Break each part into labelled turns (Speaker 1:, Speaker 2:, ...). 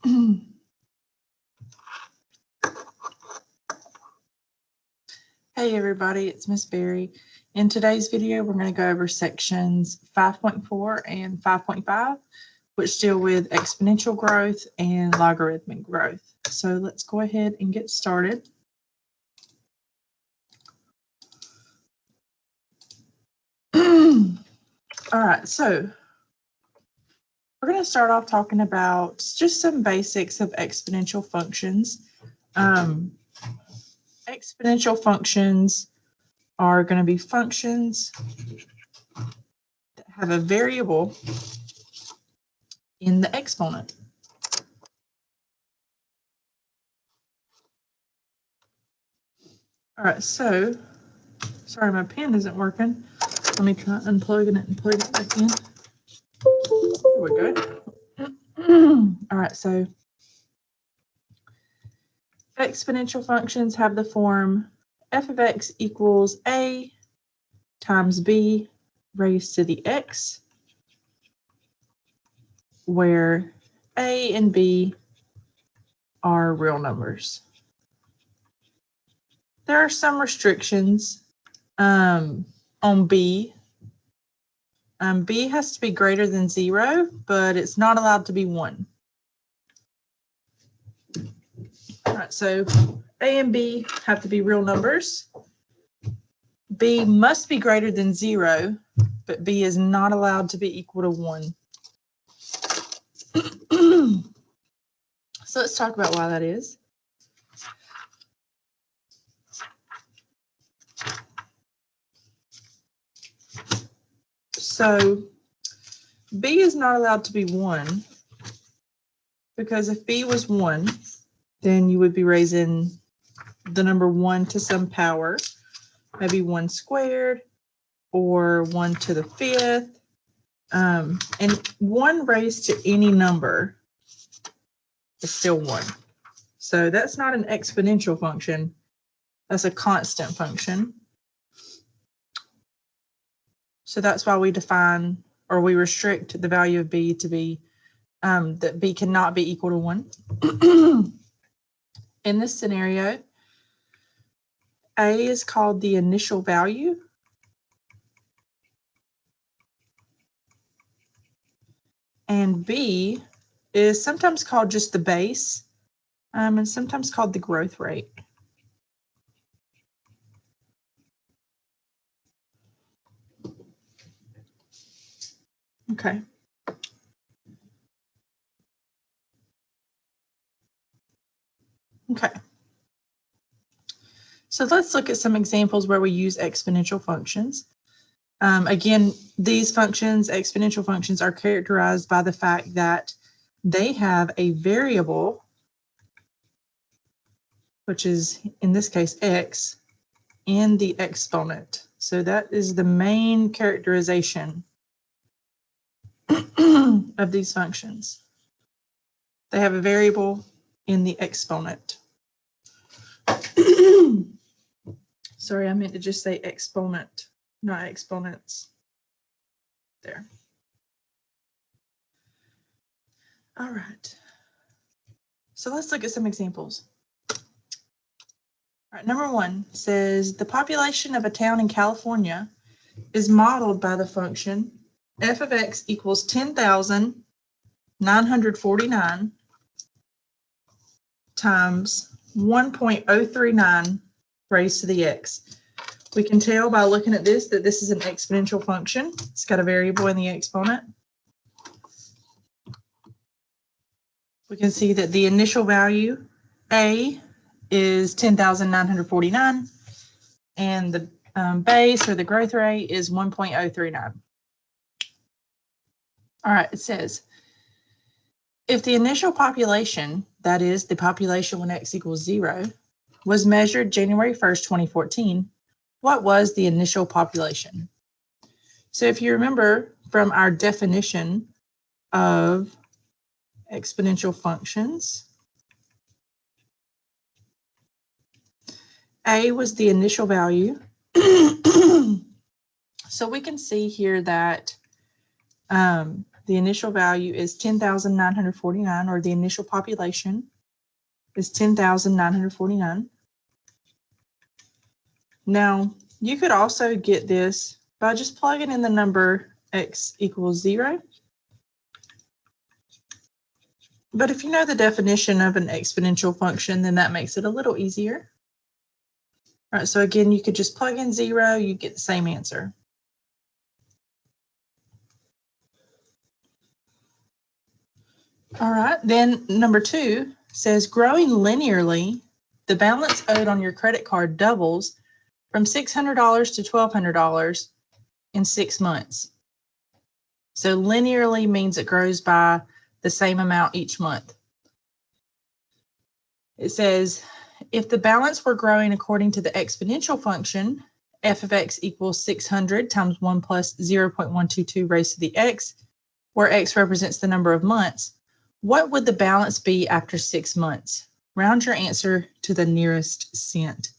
Speaker 1: Hey everybody, it's Miss Berry. In today's video, we're going to go over sections 5.4 and 5.5, which deal with exponential growth and logarithmic growth. So let's go ahead and get started. All right, so we're going to start off talking about just some basics of exponential functions. Exponential functions are going to be functions that have a variable in the exponent. All right, so, sorry, my pen isn't working. Let me try unplugging it and plugging it back in. There we go. All right, so exponential functions have the form f of x equals a times b raised to the x, where a and b are real numbers. There are some restrictions on b. B has to be greater than 0, but it's not allowed to be 1. All right, so a and b have to be real numbers. B must be greater than 0, but b is not allowed to be equal to 1. So let's talk about why that is. So b is not allowed to be 1 because if b was 1, then you would be raising the number 1 to some power, maybe 1 squared or 1 to the 5th. And 1 raised to any number is still 1. So that's not an exponential function. That's a constant function. So that's why we define or we restrict the value of b to be that b cannot be equal to 1. In this scenario, a is called the initial value. And b is sometimes called just the base, and sometimes called the growth rate. Okay. Okay. So let's look at some examples where we use exponential functions. Again, these functions, exponential functions, are characterized by the fact that they have a variable, which is in this case x, in the exponent. So that is the main characterization of these functions. They have a variable in the exponent. Sorry, I meant to just say exponent, not exponents. There. All right. So let's look at some examples. All right, number 1 says the population of a town in California is modeled by the function f of x equals 10,949 times 1.039 raised to the x. We can tell by looking at this that this is an exponential function. It's got a variable in the exponent. We can see that the initial value, a, is 10,949, and the base or the growth rate is 1.039. All right, it says, if the initial population, that is the population when x equals 0, was measured January 1st, 2014, what was the initial population? So if you remember from our definition of exponential functions, a was the initial value. So we can see here that the initial value is 10,949, or the initial population is 10,949. Now, you could also get this by just plugging in the number x equals 0. But if you know the definition of an exponential function, then that makes it a little easier. All right, so again, you could just plug in 0, you get the same answer. All right, then number 2 says growing linearly, the balance owed on your credit card doubles from $600 to $1,200 in 6 months. So linearly means it grows by the same amount each month. It says if the balance were growing according to the exponential function, f of x equals 600 times 1 plus 0.122 raised to the x, where x represents the number of months, what would the balance be after 6 months? Round your answer to the nearest cent.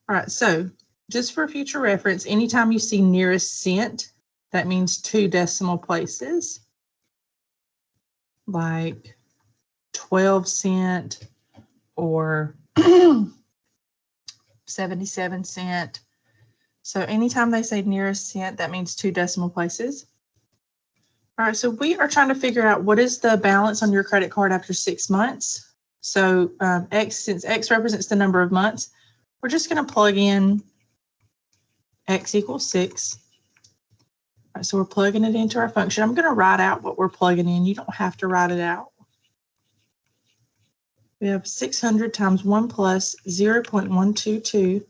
Speaker 1: All right, so just for future reference, anytime you see nearest cent, that means 2 decimal places, like 12 cent or 77 cent. So anytime they say nearest cent, that means 2 decimal places. All right, so we are trying to figure out what is the balance on your credit card after 6 months. So since x represents the number of months, we're just going to plug in x equals 6. All right, so we're plugging it into our function. I'm going to write out what we're plugging in. You don't have to write it out. We have 600 times 1 plus 0.122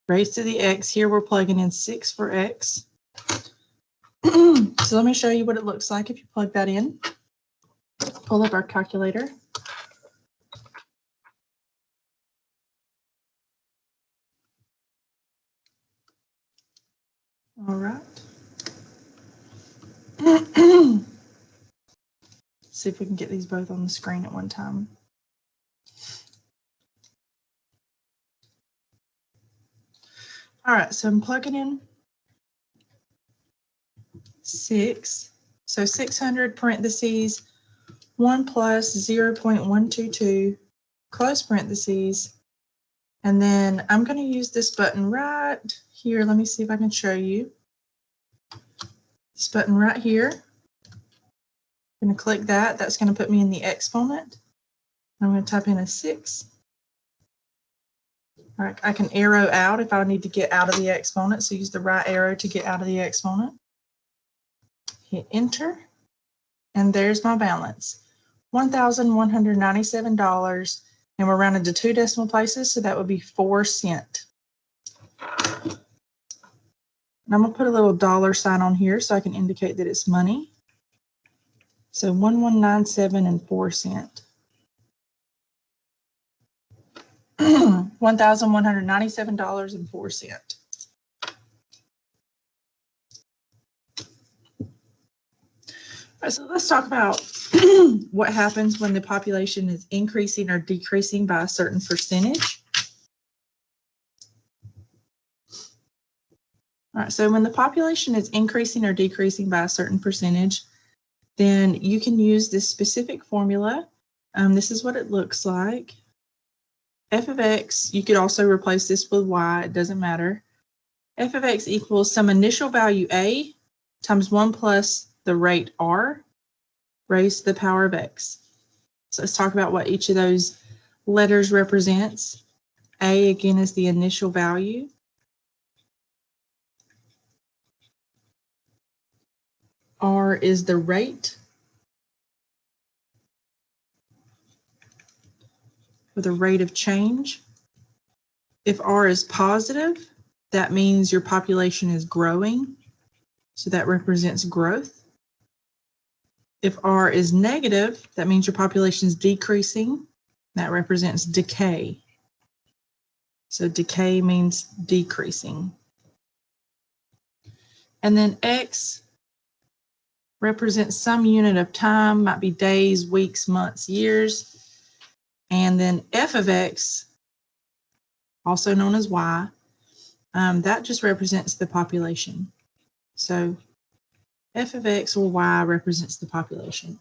Speaker 1: raised to the x. Here we're plugging in 6 for x. So let me show you what it looks like if you plug that in. Pull up our calculator. All right. See if we can get these both on the screen at one time. All right, so I'm plugging in 6. So 600 parentheses 1 plus 0.122 close parentheses. And then I'm going to use this button right here. Let me see if I can show you. This button right here. I'm going to click that. That's going to put me in the exponent. I'm going to type in a 6. All right, I can arrow out if I need to get out of the exponent. So use the right arrow to get out of the exponent. Hit enter. And there's my balance. $1,197. And we're rounded to 2 decimal places, so that would be 4 cents. And I'm going to put a little dollar sign on here so I can indicate that it's money. So 1197 and 4 cents. $1,197 and 4 cents. All right, so let's talk about what happens when the population is increasing or decreasing by a certain percentage. All right, so when the population is increasing or decreasing by a certain percentage, then you can use this specific formula. This is what it looks like. F of x, you could also replace this with y, it doesn't matter. F of x equals some initial value a times 1 plus the rate r raised to the power of x. So let's talk about what each of those letters represents. A, again, is the initial value. R is the rate, or the rate of change. If R is positive, that means your population is growing, so that represents growth. If R is negative, that means your population is decreasing. That represents decay. So decay means decreasing. And then X represents some unit of time, might be days, weeks, months, years. And then F of X, also known as Y, that just represents the population. So f of x or y represents the population.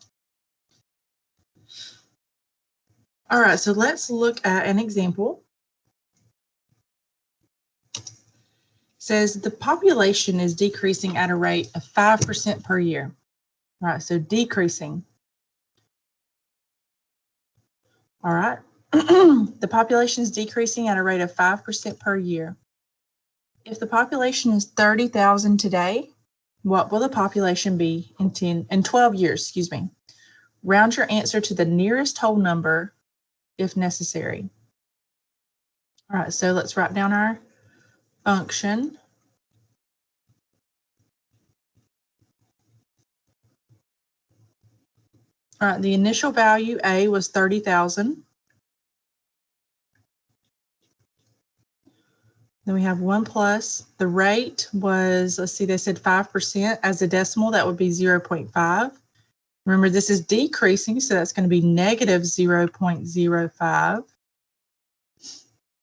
Speaker 1: All right, so let's look at an example. It says the population is decreasing at a rate of 5% per year. All right, so decreasing. All right, the population is decreasing at a rate of 5% per year. If the population is 30,000 today, what will the population be in 12 years? Excuse me. Round your answer to the nearest whole number if necessary. All right, so let's write down our function. All right, the initial value A was 30,000. Then we have 1 plus. The rate was, let's see, they said 5%. As a decimal, that would be 0.5. Remember, this is decreasing, so that's going to be negative 0.05.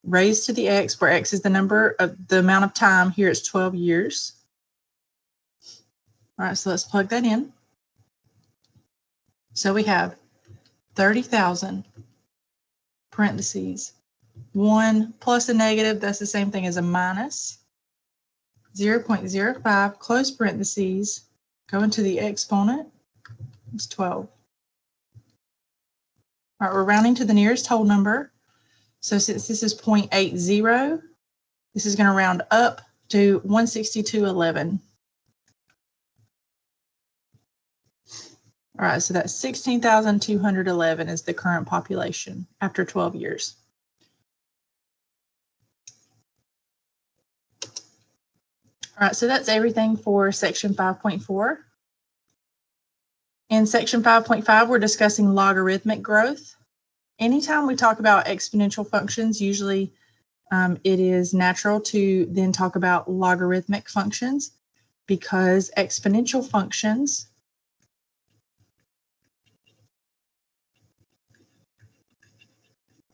Speaker 1: Raised to the x, where x is the number of the amount of time. Here it's 12 years. All right, so let's plug that in. So we have 30,000, parentheses, 1 plus a negative, that's the same thing as a minus, 0.05, close parentheses, go into the exponent, it's 12. All right, we're rounding to the nearest whole number. So since this is 0.80, this is going to round up to 162.11. All right, so that's 16,211 is the current population after 12 years. All right, so that's everything for section 5.4. In section 5.5, we're discussing logarithmic growth. Anytime we talk about exponential functions, usually it is natural to then talk about logarithmic functions, because exponential functions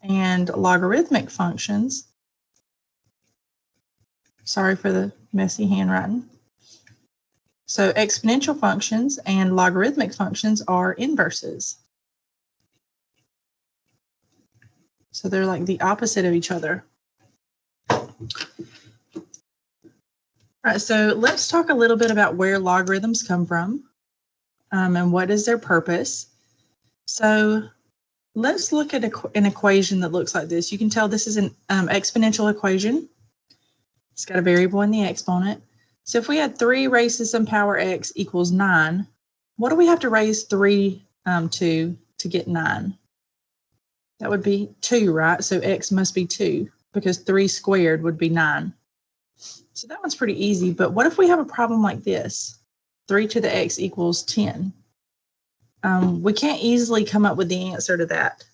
Speaker 1: and logarithmic functions, sorry for the messy handwriting. So exponential functions and logarithmic functions are inverses. So they're like the opposite of each other. All right, so let's talk a little bit about where logarithms come from and what is their purpose. So let's look at an equation that looks like this. You can tell this is an exponential equation. It's got a variable in the exponent. So if we had 3 raised to some power x equals 9, what do we have to raise 3 to get 9? That would be 2, right? So x must be 2 because 3 squared would be 9. So that one's pretty easy, but what if we have a problem like this? 3 to the x equals 10. We can't easily come up with the answer to that.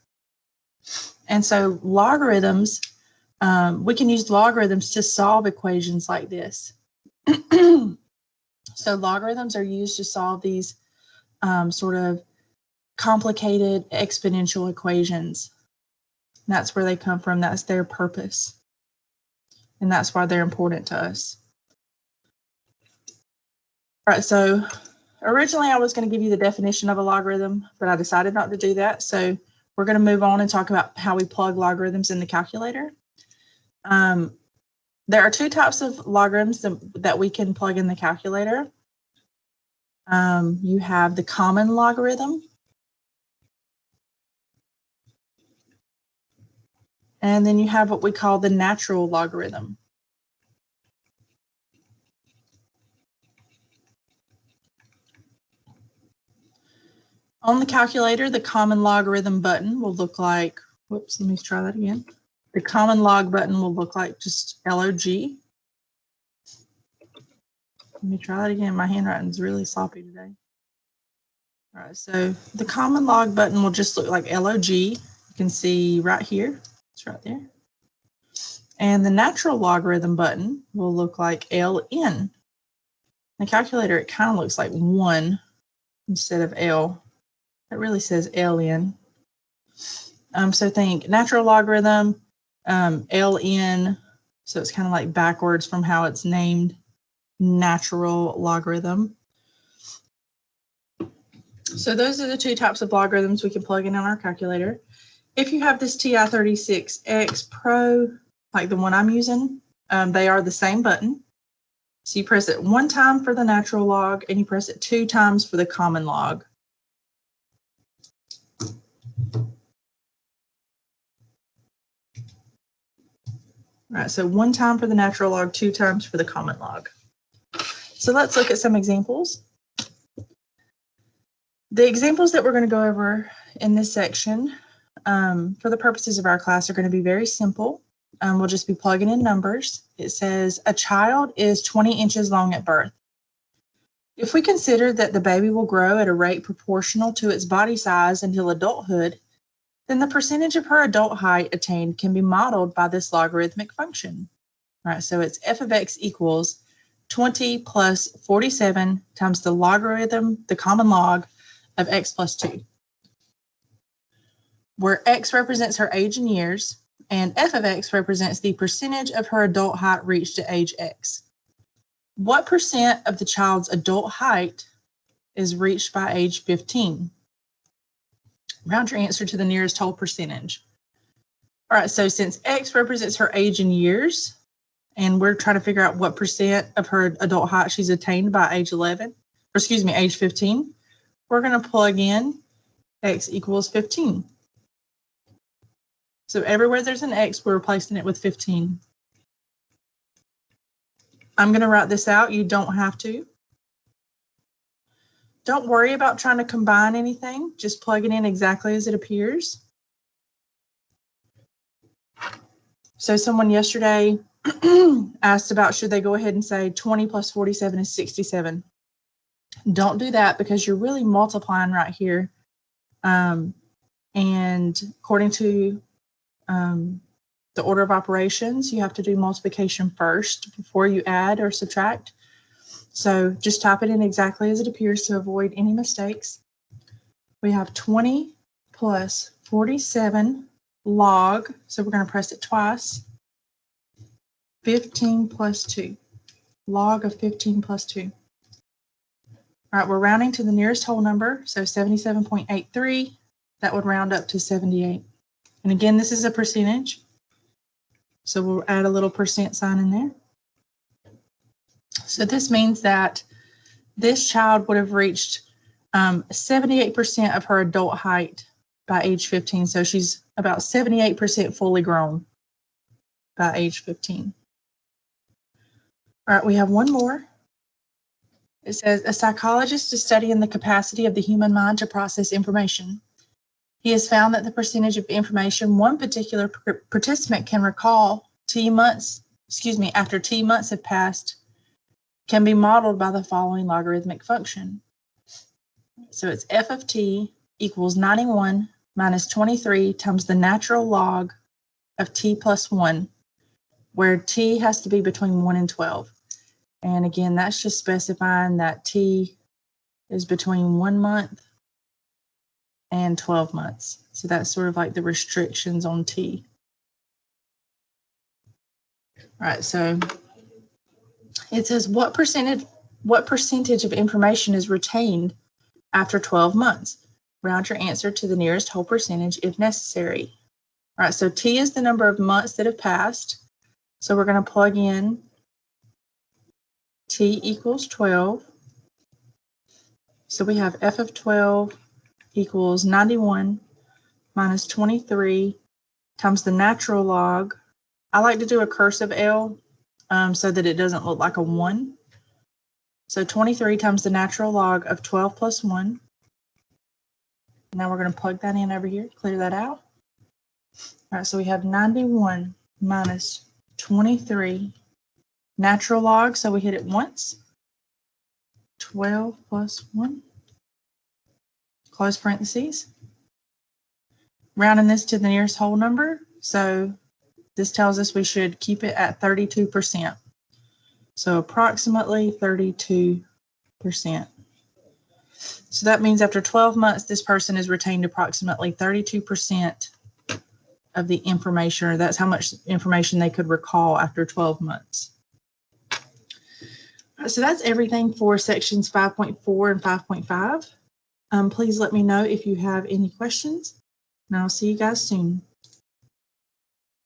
Speaker 1: And so logarithms, we can use logarithms to solve equations like this. So logarithms are used to solve these sort of complicated exponential equations. And that's where they come from. That's their purpose. And that's why they're important to us. All right, so originally I was going to give you the definition of a logarithm, but I decided not to do that. So we're going to move on and talk about how we plug logarithms in the calculator. There are 2 types of logarithms that we can plug in the calculator. You have the common logarithm, and then you have what we call the natural logarithm. On the calculator, the common logarithm button will look like, whoops, let me try that again. The common log button will look like just log. Let me try that again. My handwriting is really sloppy today. All right, so the common log button will just look like log. You can see right here. It's right there. And the natural logarithm button will look like ln. The calculator, it kind of looks like 1 instead of L. It really says ln. So think natural logarithm, ln, so it's kind of like backwards from how it's named, natural logarithm. So those are the two types of logarithms we can plug in on our calculator. If you have this TI-36X Pro, like the one I'm using, they are the same button. So you press it one time for the natural log and you press it 2 times for the common log. All right, so 1 time for the natural log, 2 times for the common log. So let's look at some examples. The examples that we're going to go over in this section for the purposes of our class are going to be very simple. We'll just be plugging in numbers. It says a child is 20 inches long at birth. If we consider that the baby will grow at a rate proportional to its body size until adulthood, then the percentage of her adult height attained can be modeled by this logarithmic function. All right, so it's f of x equals 20 plus 47 times the logarithm, the common log, of x plus 2, where x represents her age in years, and f of x represents the percentage of her adult height reached at age x. What percent of the child's adult height is reached by age 15? Round your answer to the nearest whole percentage. All right, so since x represents her age in years, and we're trying to figure out what percent of her adult height she's attained by age 15, we're going to plug in x equals 15. So everywhere there's an x, we're replacing it with 15. I'm going to write this out. You don't have to. Don't worry about trying to combine anything. Just plug it in exactly as it appears. So someone yesterday asked about should they go ahead and say 20 plus 47 is 67. Don't do that because you're really multiplying right here. And according to the order of operations, you have to do multiplication first before you add or subtract. So just type it in exactly as it appears to avoid any mistakes. We have 20 plus 47 log, so we're going to press it twice, 15 plus 2, log of 15 plus 2. All right, we're rounding to the nearest whole number, so 77.83. That would round up to 78. And again, this is a percentage, so we'll add a little percent sign in there. So this means that this child would have reached 78% of her adult height by age 15. So she's about 78% fully grown by age 15. All right, we have one more. It says, a psychologist is studying the capacity of the human mind to process information. He has found that the percentage of information one particular participant can recall after T months have passed can be modeled by the following logarithmic function. So it's f of t equals 91 minus 23 times the natural log of t plus 1, where t has to be between 1 and 12. And again, that's just specifying that t is between 1 month and 12 months. So that's sort of like the restrictions on t. All right, so it says what percentage of information is retained after 12 months? Round your answer to the nearest whole percentage if necessary. All right, so t is the number of months that have passed. So we're going to plug in t equals 12. So we have f of 12 equals 91 minus 23 times the natural log. I like to do a cursive L so that it doesn't look like a 1. So 23 times the natural log of 12 plus 1. Now we're going to plug that in over here, clear that out. All right, so we have 91 minus 23 natural log, so we hit it once. 12 plus 1. Close parentheses. Rounding this to the nearest whole number, so this tells us we should keep it at 32%. So approximately 32%. So that means after 12 months, this person has retained approximately 32% of the information, or that's how much information they could recall after 12 months. So that's everything for sections 5.4 and 5.5. Please let me know if you have any questions, and I'll see you guys soon.